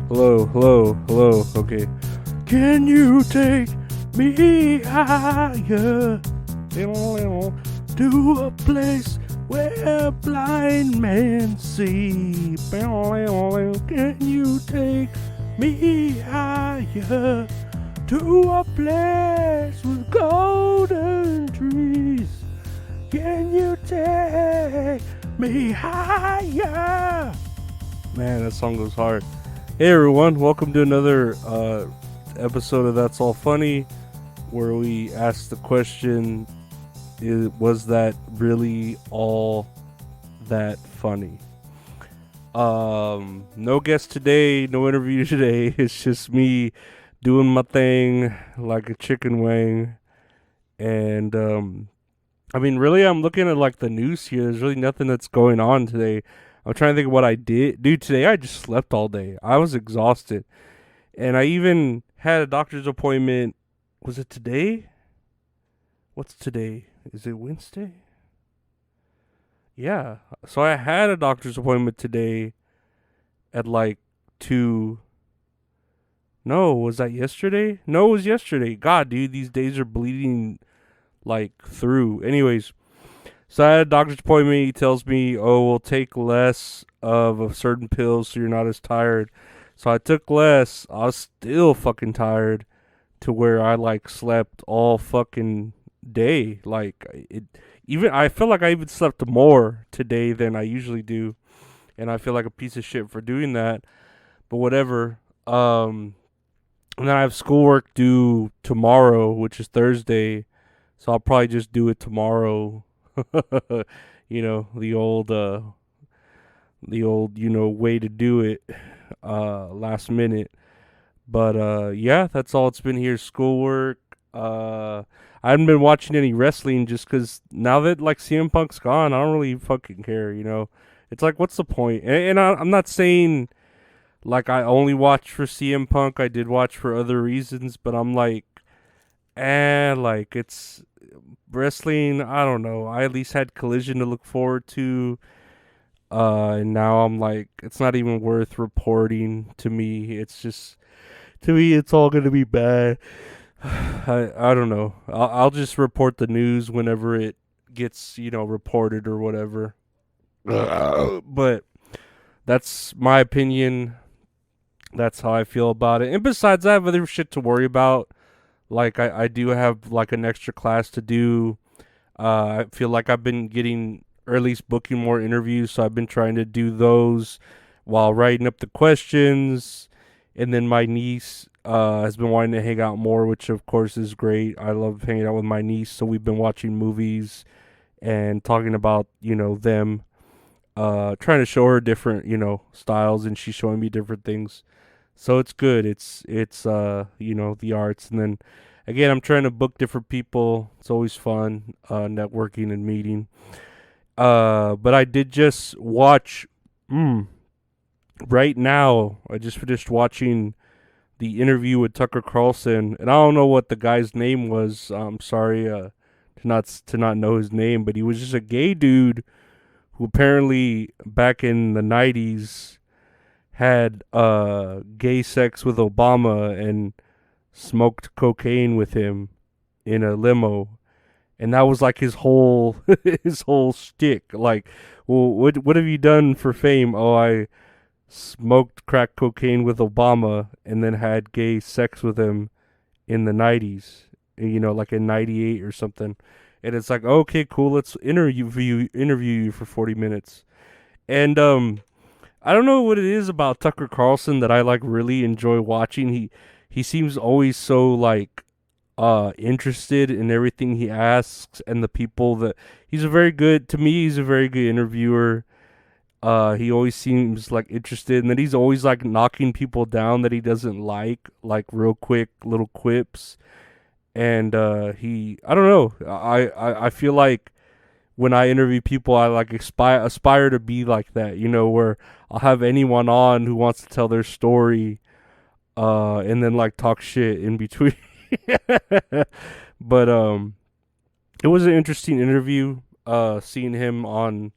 Hello, hello, hello. Okay. Can you take me higher to a place where blind men see? Can you take me higher to a place with golden trees? Can you take me higher? Man, that song goes hard. Hey everyone, welcome to another episode of That's All Funny, where we ask the question, was that really all that funny? No guest today, no interview today. It's just me doing my thing like a chicken wing. And really, I'm looking at like the news here. There's really nothing that's going on today. I'm trying to think of what I did. Dude, today I just slept all day. I was exhausted. And I even had a doctor's appointment. Was it today? What's today? Is it Wednesday? Yeah. So I had a doctor's appointment today at like 2. No, was that yesterday? No, it was yesterday. God, dude, these days are bleeding like through. Anyways, so I had a doctor's appointment. He tells me, we'll take less of a certain pill so you're not as tired. So I took less. I was still fucking tired to where I like slept all fucking day. I feel like I even slept more today than I usually do. And I feel like a piece of shit for doing that. But whatever. And then I have schoolwork due tomorrow, which is Thursday. So I'll probably just do it tomorrow. The old way to do it, last minute. But yeah, that's all it's been here. Schoolwork. I haven't been watching any wrestling just because now that like CM Punk's gone, I don't really fucking care. It's like, what's the point? I'm not saying like I only watch for CM Punk. I did watch for other reasons, but I'm like, it's wrestling. I don't know. I at least had Collision to look forward to. And now I'm like, it's not even worth reporting to me. It's just, to me, it's all gonna be bad. I don't know. I'll just report the news whenever it gets, reported or whatever. But that's my opinion. That's how I feel about it. And besides, I have other shit to worry about. Like, I do have, like, an extra class to do. I feel like I've been getting, or at least booking more interviews, so I've been trying to do those while writing up the questions. And then my niece has been wanting to hang out more, which, of course, is great. I love hanging out with my niece, so we've been watching movies and talking about, them. Trying to show her different, styles, and she's showing me different things. So it's good. It's the arts. And then, again, I'm trying to book different people. It's always fun, networking and meeting. But I did just watch, right now, I just finished watching the interview with Tucker Carlson. And I don't know what the guy's name was. I'm sorry to not know his name. But he was just a gay dude who apparently back in the 90s had gay sex with Obama and smoked cocaine with him in a limo, and that was like his whole his whole shtick. Like, well, what have you done for fame? Oh, I smoked crack cocaine with Obama and then had gay sex with him in the 90s. Like in 98 or something. And it's like, okay, cool, let's interview you for 40 minutes. And I don't know what it is about Tucker Carlson that I like really enjoy watching. He seems always so like interested in everything he asks and the people that he's a very good interviewer. He always seems like interested, and then he's always like knocking people down that he doesn't like real quick little quips. And I don't know. I feel like when I interview people, I like aspire to be like that, where I'll have anyone on who wants to tell their story, and then like talk shit in between. But it was an interesting interview. Seeing him on,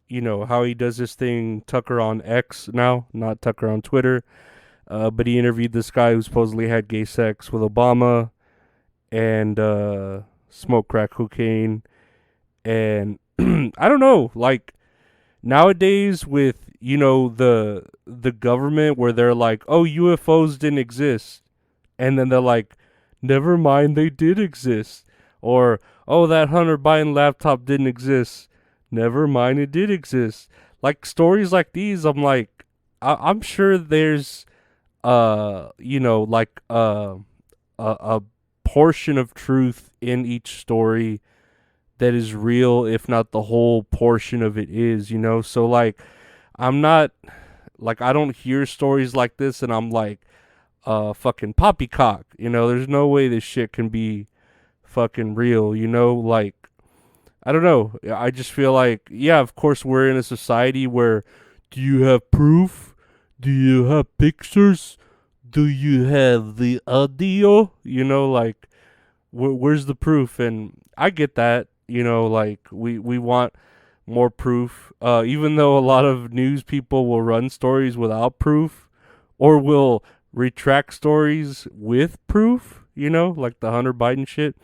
how he does this thing, Tucker on X now, not Tucker on Twitter. But he interviewed this guy who supposedly had gay sex with Obama and smoked crack cocaine. And I don't know, like nowadays with the government where they're like, oh, UFOs didn't exist, and then they're like, never mind, they did exist, or oh, that Hunter Biden laptop didn't exist, never mind, it did exist. Like stories like these, I'm like, I'm sure there's like a portion of truth in each story that is real, if not the whole portion of it is, so like I'm not like, I don't hear stories like this and I'm like, fucking poppycock, there's no way this shit can be fucking real, like I don't know. I just feel like, yeah, of course we're in a society where, do you have proof? Do you have pictures? Do you have the audio? Like where's the proof? And I get that, like we want more proof. Even though a lot of news people will run stories without proof, or will retract stories with proof, like the Hunter Biden shit.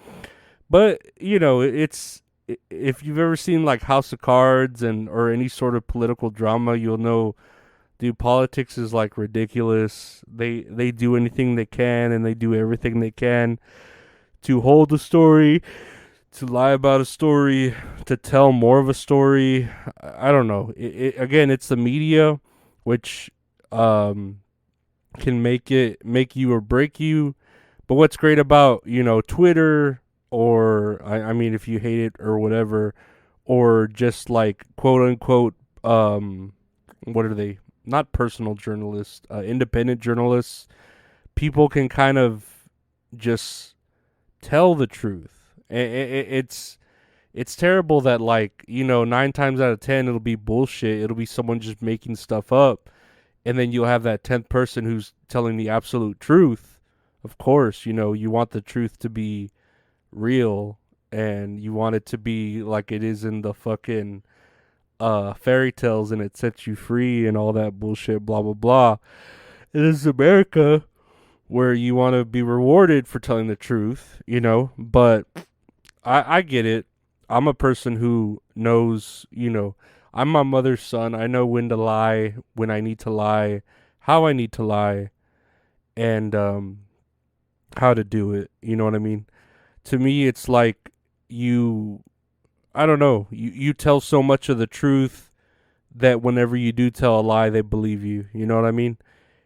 But it's, if you've ever seen like House of Cards and or any sort of political drama, you'll know, dude, politics is like ridiculous. They do anything they can, and they do everything they can to hold a story, to lie about a story, to tell more of a story. I don't know. Again, it's the media, which can make you or break you. But what's great about Twitter, or I mean, if you hate it or whatever, or just like quote unquote, what are they? Not personal journalists, independent journalists. People can kind of just tell the truth. It's terrible that, like, 9 times out of 10 it'll be bullshit. It'll be someone just making stuff up, and then you'll have that 10th person who's telling the absolute truth. Of course, you want the truth to be real, and you want it to be like it is in the fucking fairy tales, and it sets you free and all that bullshit, blah blah blah. It is America, where you want to be rewarded for telling the truth, but I get it. I'm a person who knows, I'm my mother's son. I know when to lie, when I need to lie, how I need to lie, and how to do it. You know what I mean? To me, it's like you, I don't know, you tell so much of the truth that whenever you do tell a lie, they believe you. You know what I mean?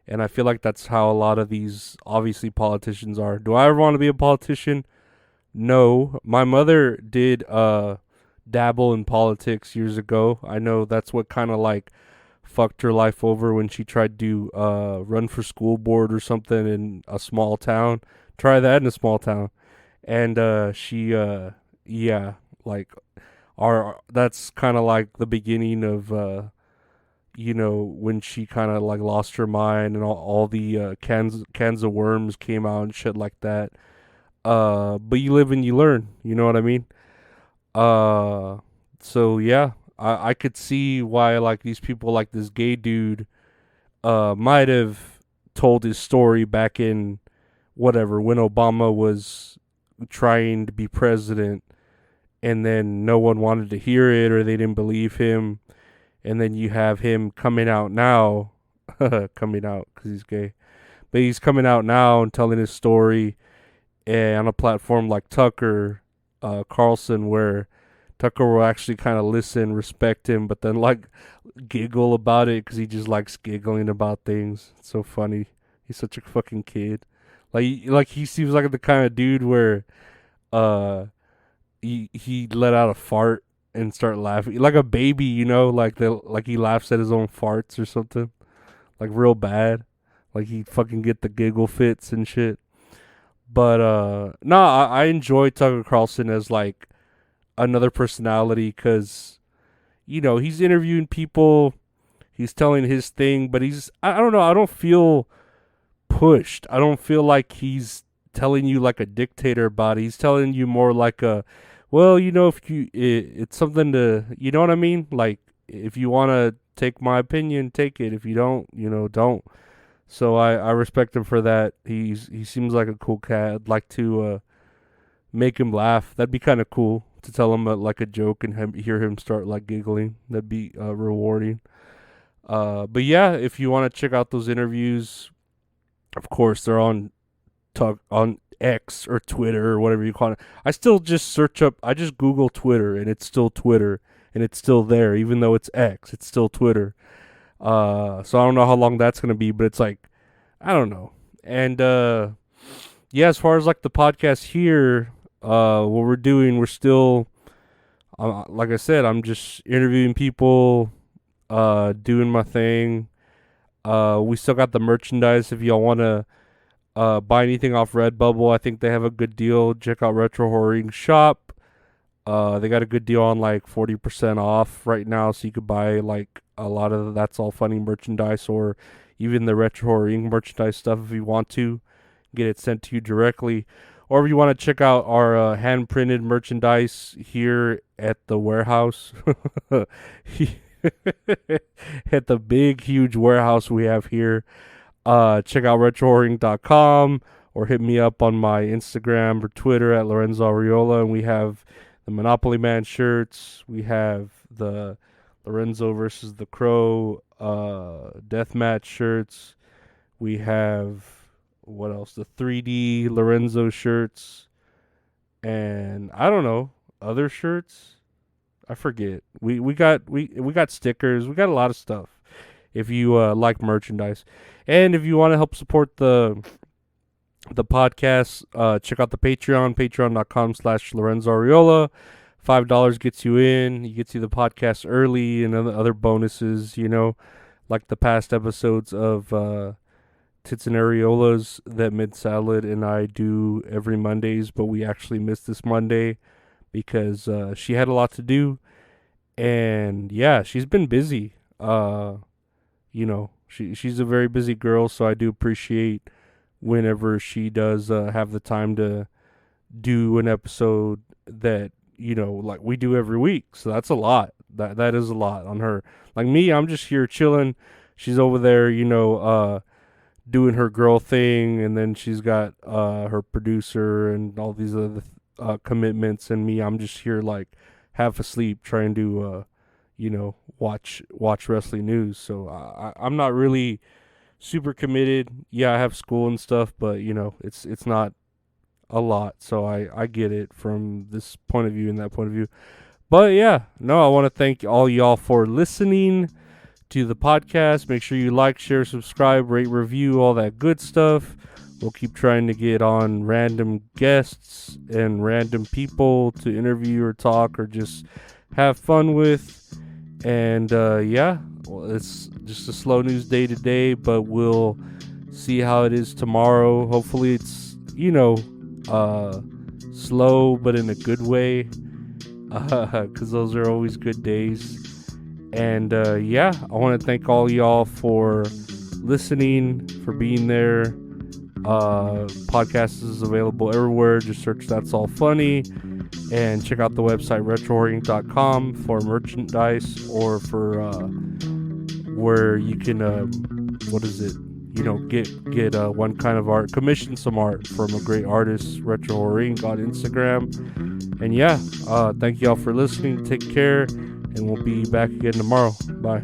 And I feel like that's how a lot of these, obviously, politicians are. Do I ever want to be a politician? No. My mother did dabble in politics years ago. I know that's what kind of like fucked her life over when she tried to run for school board or something in a small town. Try that in a small town. And she yeah, like our that's kind of like the beginning of when she kind of like lost her mind, and all the cans of worms came out and shit like that. But you live and you learn, you know what I mean? Uh, so yeah, I could see why like these people, like this gay dude, might have told his story back in whatever, when Obama was trying to be president, and then no one wanted to hear it, or they didn't believe him, and then you have him coming out now, coming out because he's gay, but he's coming out now and telling his story, and on a platform like Tucker, Carlson, where Tucker will actually kind of listen, respect him, but then like giggle about it because he just likes giggling about things. It's so funny. He's such a fucking kid. Like he seems like the kind of dude where he let out a fart and start laughing like a baby, like he laughs at his own farts or something, like real bad. Like he fucking get the giggle fits and shit. But I enjoy Tucker Carlson as like another personality because he's interviewing people, he's telling his thing, but I don't know, I don't feel pushed. I don't feel like he's telling you like a dictator about it. He's telling you more like a, well, if it's something to, you know what I mean? Like if you want to take my opinion, take it. If you don't, don't. So I respect him for that. He seems like a cool cat. I'd like to make him laugh. That'd be kind of cool to tell him like a joke and hear him start like giggling. That'd be rewarding. But yeah, if you want to check out those interviews, of course they're on X or Twitter or whatever you call it. I still just search up. I just Google Twitter and it's still Twitter and it's still there, even though it's X. It's still Twitter. So I don't know how long that's gonna be, but it's like I don't know. And yeah, as far as like the podcast here, what we're doing, we're still, like I said, I'm just interviewing people, doing my thing. We still got the merchandise. If y'all want to buy anything off Redbubble, I think they have a good deal. Check out Retro Horror Inc. shop. They got a good deal on like 40% off right now, so you could buy like a lot of the That's All Funny merchandise or even the Retro Horror Inc. merchandise stuff if you want to get it sent to you directly. Or if you want to check out our hand printed merchandise here at the warehouse, at the big, huge warehouse we have here, check out retrohorroring.com or hit me up on my Instagram or Twitter at Lorenzo Ariola. And we have the Monopoly Man shirts. We have the Lorenzo versus the Crow deathmatch shirts. We have, what else? The 3D Lorenzo shirts. And I don't know, other shirts? I forget. We got stickers. We got a lot of stuff. If you like merchandise. And if you want to help support the podcast, check out the Patreon, patreon.com/Lorenzo Ariola. $5 gets you in. You get to see the podcast early and other bonuses, like the past episodes of Tits and Areolas that Mid Salad and I do every Mondays, but we actually missed this Monday because she had a lot to do. And yeah, she's been busy. She's a very busy girl, so I do appreciate whenever she does have the time to do an episode that, like we do every week. So that's a lot. That is a lot on her. Like me, I'm just here chilling. She's over there, doing her girl thing, and then she's got her producer and all these other commitments, and me, I'm just here like half asleep trying to watch wrestling news. So I'm not really super committed. Yeah, I have school and stuff, but it's not a lot. So I get it from this point of view and that point of view. But yeah, no, I want to thank all y'all for listening to the podcast. Make sure you like, share, subscribe, rate, review, all that good stuff. We'll keep trying to get on random guests and random people to interview or talk or just have fun with. And yeah, well, it's just a slow news day today, but we'll see how it is tomorrow. Hopefully it's, slow, but in a good way, because those are always good days. And yeah, I want to thank all y'all for listening, for being there. Podcast is available everywhere. Just search That's All Funny. And check out the website retrohorroring.com for merchandise or for where you can get one kind of art, commission some art from a great artist, Retro Horror Inc. on Instagram. And yeah, thank y'all for listening. Take care, and we'll be back again tomorrow. Bye.